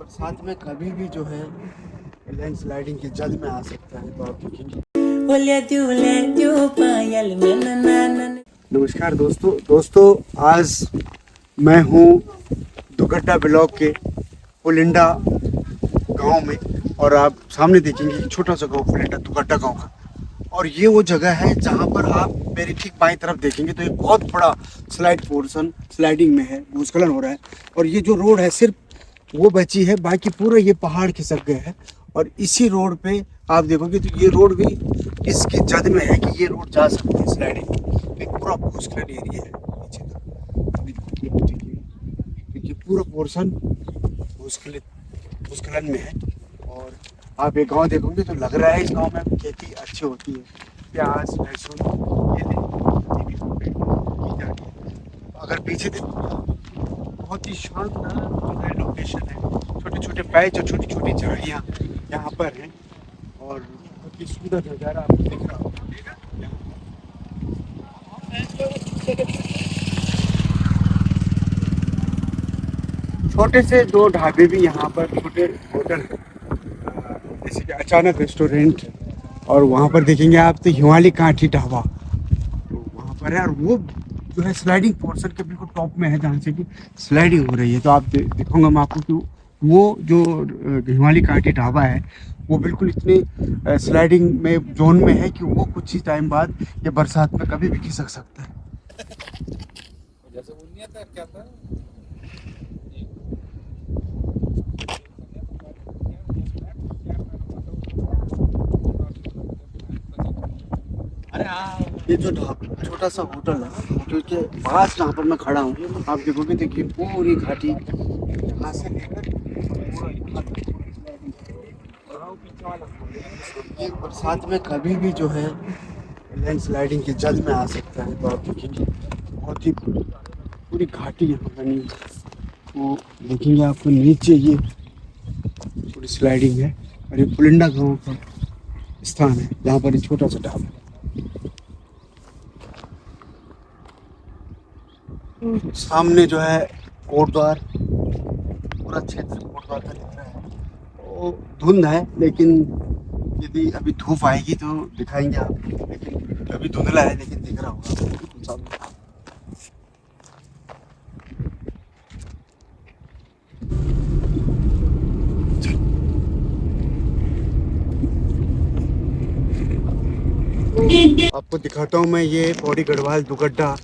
बरसात में कभी भी जो है लैंडस्लाइडिंग की जद में आ सकता है, तो आप देखेंगे। नमस्कार दोस्तों, आज मैं हूँ दुगड्डा ब्लॉक के पुलिंडा गांव में, और आप सामने देखेंगे एक छोटा सा गांव पुलिंडा दुगड्डा गांव का। और ये वो जगह है जहाँ पर आप मेरी ठीक बाईं तरफ देखेंगे तो एक बहुत बड़ा स्लाइड पोर्शन स्लाइडिंग में है, भूस्खलन हो रहा है। और ये जो रोड है सिर्फ वो बची है, बाकी पूरा ये पहाड़ खिसक गए हैं। और इसी रोड पे आप देखोगे तो ये रोड भी इसकी जद में है कि ये रोड जा सकती है स्लाइडिंग। एक पूरा भूस्खलन एरिया है नीचे तक, ये पूरा पोर्शन भूस्खलन में है। और आप एक गांव देखोगे तो लग रहा है इस गांव में खेती अच्छी होती है, प्याज लहसुन ये भी की जाती है। अगर पीछे देखोगे बहुत ही शानदार जो है लोकेशन है, छोटे छोटे पैच और छोटी छोटी झाड़ियाँ यहाँ पर हैं, और बहुत ही सुंदर नज़ारा आपको दिख रहा होगा। छोटे से दो ढाबे भी यहाँ पर, छोटे होटल जैसे कि अचानक रेस्टोरेंट, और वहाँ पर देखेंगे आप तो हिमालय कांठी ढाबा तो वहाँ पर है। और वो जो है स्लाइडिंग पोर्शन के बिल्कुल टॉप में है जहाँ से कि स्लाइडिंग हो रही है। तो आप दिखाऊंगा मैं आपको कि वो जो हिमालय कांठी ढाबा है वो बिल्कुल इतने स्लाइडिंग में जोन में है कि वो कुछ ही टाइम बाद ये बरसात में कभी भी खिसक सकता है। जैसे उन्नीस था क्या था? ये जो छोटा सा होटल है, होटल के पास जहाँ पर मैं खड़ा हूँ आप देखोगे देखिए पूरी घाटी यहाँ से लेकर ये बरसात में कभी भी जो है लैंडस्लाइडिंग की जद में आ सकता है। तो आप देखेंगे बहुत ही पूरी घाटी यहाँ बनी है। वो देखेंगे आपको नीचे ये पूरी स्लाइडिंग है, और ये पुलिंडा गांव का स्थान है जहाँ पर एक छोटा सा ढाबा है। सामने जो है कोटद्वार, पूरा क्षेत्र कोटद्वार का दिख रहा है। वो धुंध है, लेकिन यदि अभी धूप आएगी तो दिखाएंगे आपको, लेकिन अभी धुंधला है लेकिन दिख रहा होगा सामने। आपको दिखाता हूँ मैं ये पौड़ी गढ़वाल दुगड्डा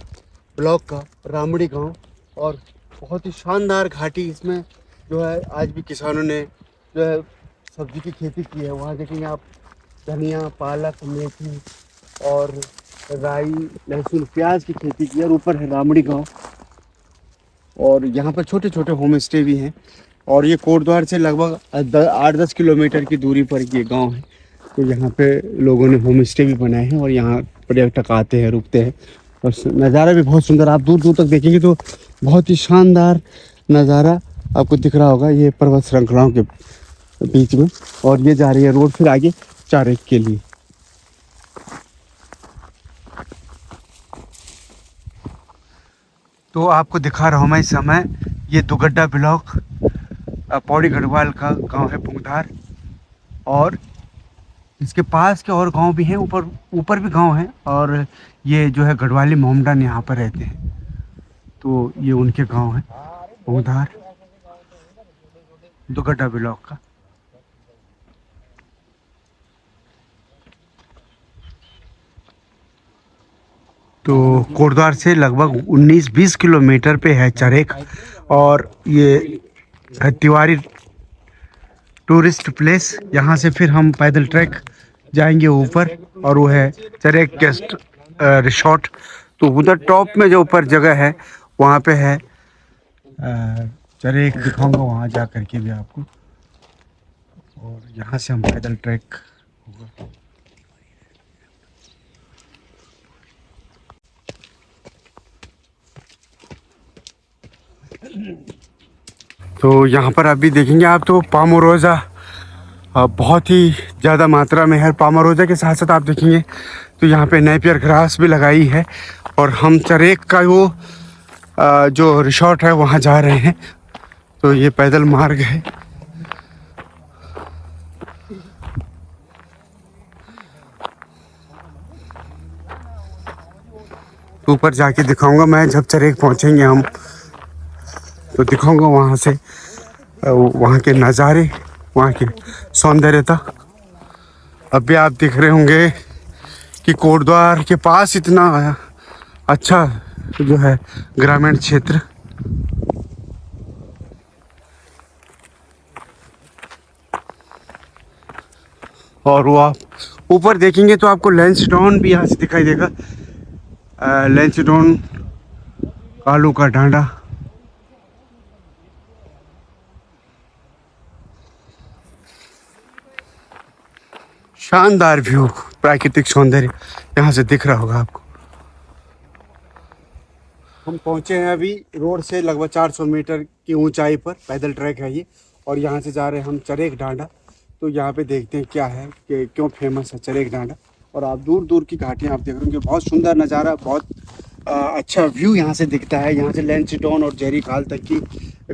ब्लॉक का रामड़ी गांव, और बहुत ही शानदार घाटी। इसमें जो है आज भी किसानों ने जो है सब्जी की खेती की है। वहाँ देखेंगे आप धनिया पालक मेथी और राई लहसुन प्याज की खेती की है। और ऊपर है रामड़ी गांव, और यहाँ पर छोटे छोटे होम स्टे भी हैं। और ये कोटद्वार से लगभग 8-10 किलोमीटर की दूरी पर ये गांव है। तो यहाँ पे लोगों ने होम स्टे भी बनाए हैं, और यहाँ पर्यटक आते हैं रुकते हैं, और नज़ारा भी बहुत सुंदर। आप दूर दूर तक देखेंगे तो बहुत ही शानदार नज़ारा आपको दिख रहा होगा ये पर्वत श्रृंखलाओं के बीच में। और ये जा रही है रोड फिर आगे चारेक के लिए। तो आपको दिखा रहा हूँ मैं इस समय ये दुगड्डा ब्लॉक पौड़ी गढ़वाल का गांव है पुंगधार, और इसके पास के और गांव भी हैं, ऊपर भी गांव हैं। और ये जो है गढ़वाली मोहम्मदन यहाँ पर रहते हैं, तो ये उनके गांव है पुंगधार दुगड्डा ब्लॉक का। तो कोटद्वार से लगभग 19-20 किलोमीटर पे है चरेक, और ये है तिवारी टूरिस्ट प्लेस। यहाँ से फिर हम पैदल ट्रैक जाएंगे ऊपर, और वो है चरेक गेस्ट रिसोर्ट। तो उधर टॉप में जो ऊपर जगह है वहाँ पे है चरेक, दिखाऊंगा वहाँ जा करके भी आपको। और यहाँ से हम पैदल ट्रैक होगा। तो यहाँ पर अभी देखेंगे आप तो पामोरोजा बहुत ही ज़्यादा मात्रा में है। पामोरोजा के साथ साथ आप देखेंगे तो यहाँ पे नेपियर ग्रास भी लगाई है। और हम चरेक का वो जो रिसोर्ट है वहाँ जा रहे हैं। तो ये पैदल मार्ग है तो ऊपर जाके दिखाऊंगा मैं, जब चरेक पहुंचेंगे हम तो दिखाऊंगा वहाँ से वहाँ के नज़ारे, वहाँ की सौंदर्यता। अभी आप देख रहे होंगे कि कोटद्वार के पास इतना अच्छा जो है ग्रामीण क्षेत्र। और वो आप ऊपर देखेंगे तो आपको लैंसडाउन भी यहाँ से दिखाई देगा। लैंसडाउन, कालू का डांडा, शानदार व्यू, प्राकृतिक सौंदर्य यहाँ से दिख रहा होगा आपको। हम पहुँचे हैं अभी रोड से लगभग 400 मीटर की ऊंचाई पर, पैदल ट्रैक है ये। और यहाँ से जा रहे हैं हम चरेक डांडा। तो यहाँ पे देखते हैं क्या है कि क्यों फेमस है चरेक डांडा। और आप दूर दूर की घाटियाँ आप देख रहे होंगे, बहुत सुंदर नज़ारा, बहुत अच्छा व्यू यहाँ से दिखता है। यहाँ से लैंसडाउन और जयरी खाल तक की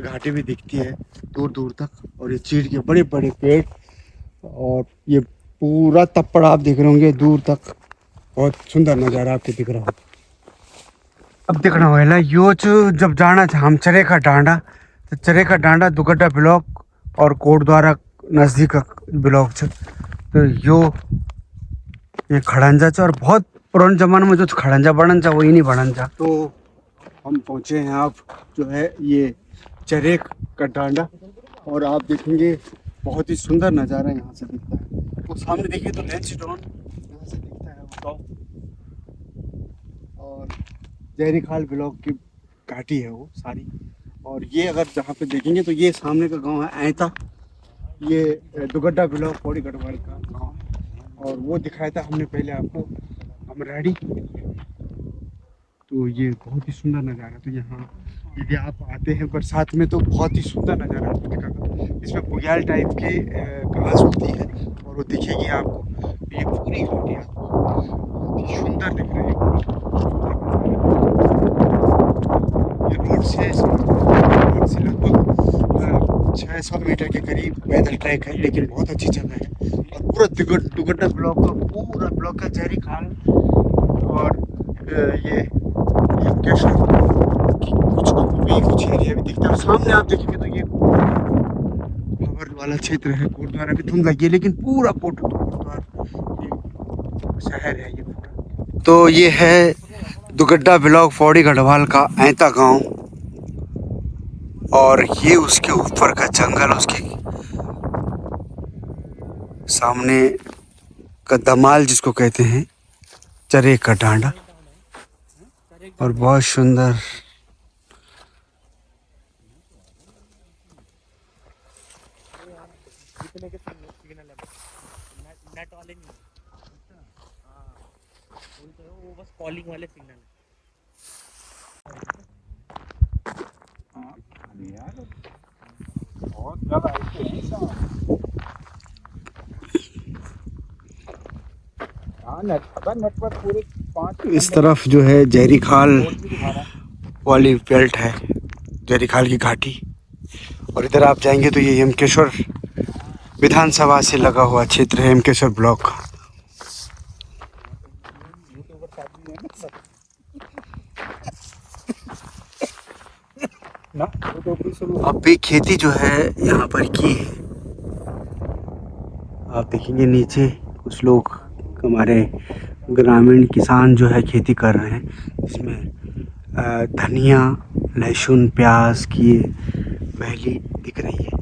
घाटी भी दिखती है दूर दूर तक। और ये चीड़ के बड़े बड़े पेड़ और ये पूरा तप्पड़ आप देख रहे होंगे दूर तक, बहुत सुंदर नज़ारा आपको दिख रहा होगा। अब देखना होगा यो जब जाना था हम चरे का डांडा, तो चरे का डांडा दुगड्डा ब्लॉक और कोटद्वारा नज़दीक ब्लॉक छ। तो ये खड़ंजा छ, और बहुत पुराने ज़माने में जो खड़ंजा बनन था वही नहीं बनन था। तो हम पहुँचे हैं आप जो है ये चरेक का डांडा। और आप देखेंगे बहुत ही सुंदर नज़ारा यहाँ से दिखता है। तो सामने देखिए तो लैंसडाउन यहाँ से दिखता है वो टॉप, और जयरी खाल ब्लॉक की घाटी है वो सारी। और ये अगर जहाँ पे देखेंगे तो ये सामने का गांव है ऐता, ये दुगड्डा ब्लॉक पौड़ी गढ़वाल का गांव है। और वो दिखाया था हमने पहले आपको अमराड़ी। तो ये बहुत ही सुंदर नज़ारा। तो यहाँ यदि आप आते हैं बरसात में तो बहुत ही सुंदर नज़ारा आपको दिखेगा। इसमें बुग्याल टाइप की घास होती है और वो दिखेगी आपको। ये पूरी घाटी आपको बहुत ही सुंदर दिख रही है। ये रोड से लगभग 600 मीटर के करीब पैदल ट्रैक है, लेकिन बहुत अच्छी जगह है। और पूरा दुगड्डा ब्लॉक का पूरा ब्लॉक का जयरी खाल और ये कुछ एरिया भी दिखता है। सामने आप देखेंगे तो ये खबर वाला क्षेत्र है। कोटद्वार भी धुंध लगी है, लेकिन पूरा कोटद्वार शहर है ये पूरा। तो ये है दुगड्डा ब्लॉक पौड़ी गढ़वाल का ऐता गांव, और ये उसके ऊपर का जंगल, उसके सामने का दमाल जिसको कहते हैं, चरेक का डांडा, और बहुत सुंदर। नेट वाले नहीं, हाँ वो बस कॉलिंग वाले सिग्नल यार बहुत ज्यादा नेटवर्क पूरे 5 इस तरफ जो है जयरी खाल वाली बेल्ट है, जयरी खाल की घाटी। और इधर आप जाएंगे तो ये यमकेश्वर विधानसभा से लगा हुआ क्षेत्र है, यमकेश्वर ब्लॉक। अब भी खेती जो है यहाँ पर की है। आप देखेंगे नीचे कुछ लोग हमारे ग्रामीण किसान जो है खेती कर रहे हैं। इसमें धनिया, लहसुन, प्याज की वैली दिख रही है।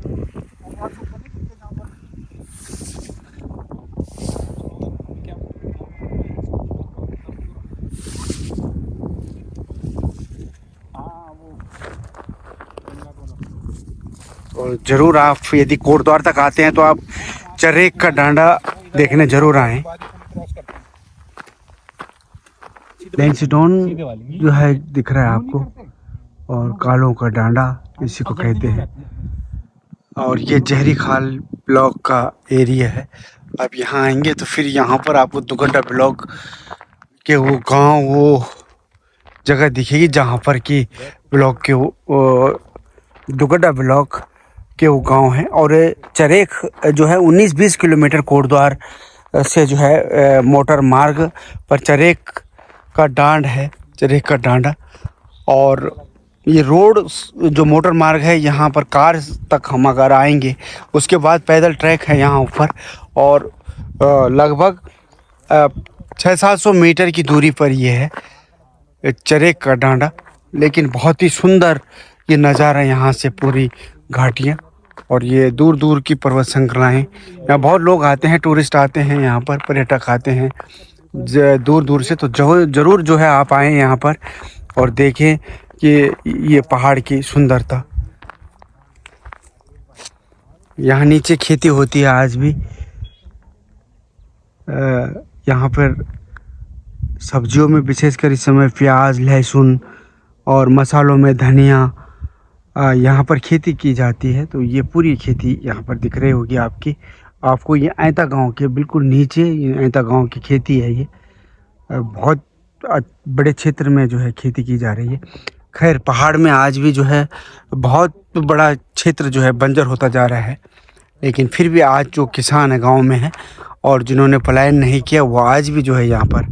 और ज़रूर आप यदि कोटद्वार तक आते हैं तो आप चरेक का डांडा देखने ज़रूर आएँ। लैंसडाउन जो है दिख रहा है आपको, और कालों का डांडा इसी को कहते हैं। और ये जयरी खाल ब्लॉक का एरिया है। आप यहाँ आएंगे तो फिर यहाँ पर आपको दुगड्डा ब्लॉक के वो गांव, वो जगह दिखेगी जहाँ पर कि ब्लॉक के वो दुगड्डा ब्लॉक के वो गांव है। और चरेक जो है 19-20 किलोमीटर कोटद्वार से जो है मोटर मार्ग पर चरेक का डांड है, चरेक का डांडा। और ये रोड जो मोटर मार्ग है, यहाँ पर कार तक हम अगर आएंगे, उसके बाद पैदल ट्रैक है यहाँ ऊपर। और लगभग 600-700 मीटर की दूरी पर ये है चरेक का डांडा। लेकिन बहुत ही सुंदर ये नज़ारा यहाँ से पूरी घाटियाँ और ये दूर दूर की पर्वत श्रृंखलाएँ। यहाँ बहुत लोग आते हैं, टूरिस्ट आते हैं यहाँ पर, पर्यटक आते हैं दूर दूर से। तो ज़रूर जो है आप आएँ यहाँ पर और देखें कि ये पहाड़ की सुंदरता। यहाँ नीचे खेती होती है आज भी। यहाँ पर सब्जियों में विशेषकर इस समय प्याज, लहसुन और मसालों में धनिया यहाँ पर खेती की जाती है। तो ये पूरी खेती यहाँ पर दिख रही होगी आपको। ये ऐंता गांव के बिल्कुल नीचे, ये ऐंता गांव की खेती है। ये बहुत बड़े क्षेत्र में जो है खेती की जा रही है। खैर, पहाड़ में आज भी जो है बहुत बड़ा क्षेत्र जो है बंजर होता जा रहा है, लेकिन फिर भी आज जो किसान है गांव में है और जिन्होंने पलायन नहीं किया, वो आज भी जो है यहाँ पर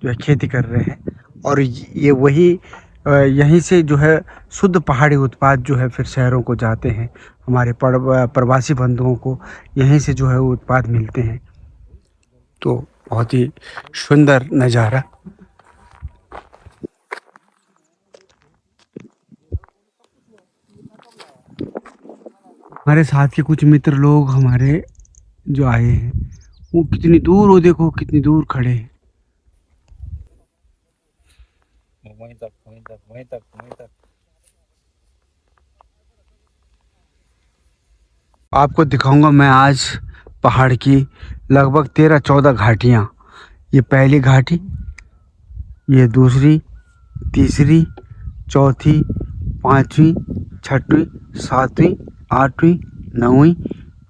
जो है खेती कर रहे हैं। और ये वही यहीं से जो है शुद्ध पहाड़ी उत्पाद जो है फिर शहरों को जाते हैं। हमारे प्रवासी बंधुओं को यहीं से जो है वो उत्पाद मिलते हैं। तो बहुत ही सुंदर नज़ारा। हमारे साथ के कुछ मित्र लोग हमारे जो आए हैं, वो कितनी दूर, वो देखो कितनी दूर खड़े हैं। वहीं तक। आपको दिखाऊंगा मैं आज पहाड़ की लगभग 13-14 घाटियाँ। ये पहली घाटी, ये दूसरी, तीसरी, चौथी, पाँचवीं, छठवीं, सातवीं, आठवीं, नौवीं,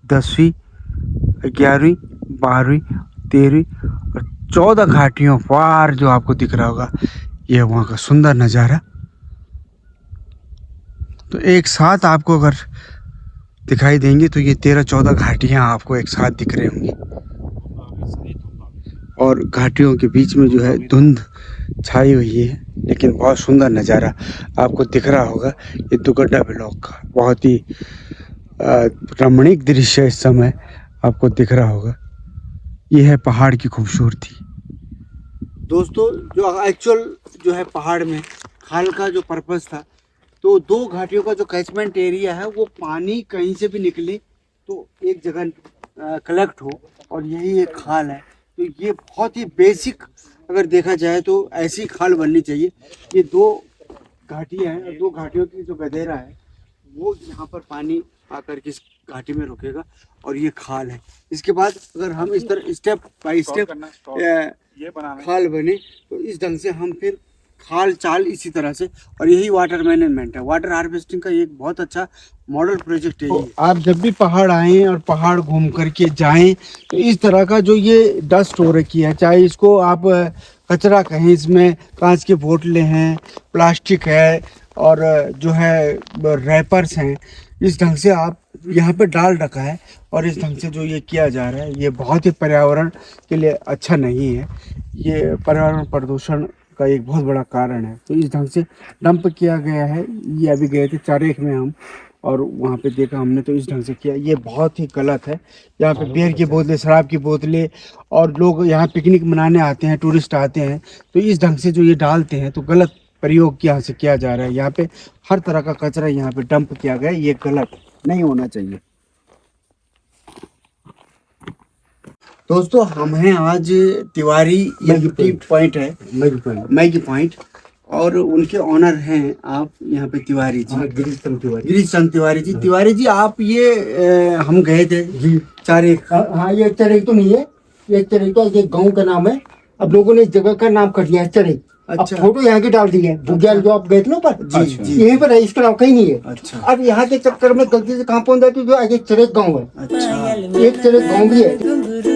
10वीं, 11वीं, 12वीं, 13वीं और 14 घाटियों पार जो आपको दिख रहा होगा, ये वहाँ का सुंदर नज़ारा। तो एक साथ आपको अगर दिखाई देंगी तो ये 13-14 घाटियाँ आपको एक साथ दिख रही होंगी। और घाटियों के बीच में जो है धुंध छाई हुई है, लेकिन बहुत सुंदर नज़ारा आपको दिख रहा होगा। ये दुगड्डा ब्लॉक का बहुत ही रमणीक दृश्य इस समय आपको दिख रहा होगा। ये है पहाड़ की खूबसूरती। दोस्तों, जो एक्चुअल जो है पहाड़ में खाल का जो पर्पस था, तो 2 घाटियों का जो कैचमेंट एरिया है, वो पानी कहीं से भी निकले तो एक जगह कलेक्ट हो, और यही एक खाल है। तो ये बहुत ही बेसिक अगर देखा जाए तो ऐसी खाल बननी चाहिए। ये 2 घाटियाँ हैं और 2 घाटियों की जो गदेरा है, वो यहाँ पर पानी आकर के इस घाटी में रुकेगा और ये खाल है। इसके बाद अगर हम इस तरह स्टेप बाय स्टेप खाल बने, तो इस ढंग से हम फिर खाल चाल इसी तरह से। और यही वाटर मैनेजमेंट है, वाटर हार्वेस्टिंग का एक बहुत अच्छा मॉडल प्रोजेक्ट है। तो आप जब भी पहाड़ आएँ और पहाड़ घूम करके जाएं, तो इस तरह का जो ये डस्ट हो रखी है, चाहे इसको आप कचरा कहें, इसमें कांच के बोतलें हैं, प्लास्टिक है और जो है रैपर्स हैं, इस ढंग से आप यहाँ पे डाल रखा है। और इस ढंग से जो ये किया जा रहा है, ये बहुत ही पर्यावरण के लिए अच्छा नहीं है। ये पर्यावरण प्रदूषण का एक बहुत बड़ा कारण है। तो इस ढंग से डंप किया गया है। ये अभी गए थे चरेक में हम, और वहाँ पे देखा हमने, तो इस ढंग से किया। ये बहुत ही गलत है। यहाँ पे बियर की बोतलें, शराब की बोतलें, और लोग यहाँ पिकनिक मनाने आते हैं, टूरिस्ट आते हैं, तो इस ढंग से जो ये डालते हैं, तो गलत प्रयोग यहाँ से किया जा रहा है। यहाँ पे हर तरह का कचरा यहाँ पे डंप किया गया है। ये गलत नहीं होना चाहिए। दोस्तों, हम हैं आज तिवारी, ये पॉइंट है मैगी पॉइंट, और उनके ऑनर हैं आप यहाँ पे तिवारी जी, गिरीश चंद तिवारी जी। तिवारी जी, आप ये हम गए थे जी चरेक। हाँ, ये चरेक तो नहीं है, ये चरेक तो एक गांव का नाम है। अब लोगों ने इस जगह का नाम कर दिया है चरेक। अच्छा। अब फोटो यहाँ की डाल दी है, बुग्याल जो आप गए थे ना ऊपर, जी। यहीं पर है, इसका नाम कहीं नहीं है। अच्छा। अब यहाँ के चक्कर में गलती से कहाँ पहुंच जाती है, जो आगे चरेक गाँव है। अच्छा। एक चरेक गाँव भी है।